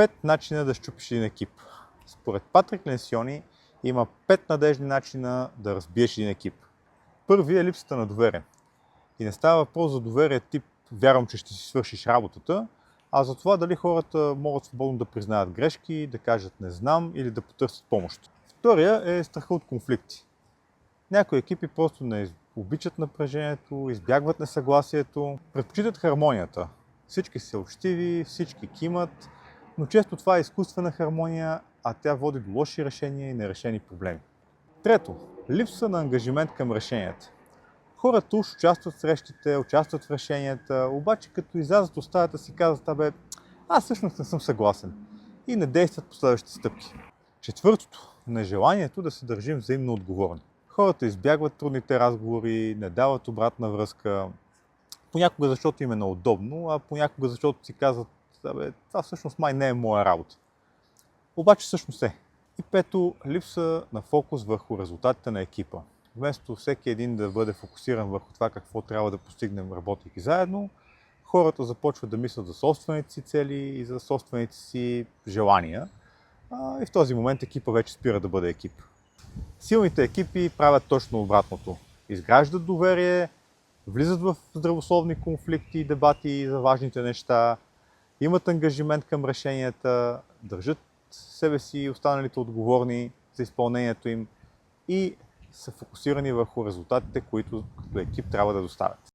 5 начина да счупиш един екип. Според Патрик Ленсиони има 5 надежни начина да разбиеш един екип. Първи е липсата на доверие. И не става въпрос за доверие тип вярвам, че ще си свършиш работата, а за това дали хората могат свободно да признаят грешки, да кажат не знам или да потърсят помощ. Втория е страха от конфликти. Някои екипи просто не обичат напрежението, избягват несъгласието, предпочитат хармонията. Всички са учтиви, всички кимат, но често това е изкуствена хармония, а тя води до лоши решения и нерешени проблеми. Трето, липса на ангажимент към решенията. Хората уж участват в срещите, участват в решенията, обаче като излязат от стаята си казват, аз всъщност не съм съгласен и не действат по следващите стъпки. Четвъртото, нежеланието да се държим взаимно отговорни. Хората избягват трудните разговори, не дават обратна връзка, понякога защото им е неудобно, а понякога защото си казват, това всъщност май не е моя работа. Обаче всъщност е. И пето, липса на фокус върху резултатите на екипа. Вместо всеки един да бъде фокусиран върху това какво трябва да постигнем, работейки заедно, хората започват да мислят за собствените си цели и за собствените си желания. И в този момент екипа вече спира да бъде екип. Силните екипи правят точно обратното. Изграждат доверие, влизат в здравословни конфликти и дебати за важните неща, имат ангажимент към решенията, държат себе си и останалите отговорни за изпълнението им и са фокусирани върху резултатите, които като екип трябва да доставят.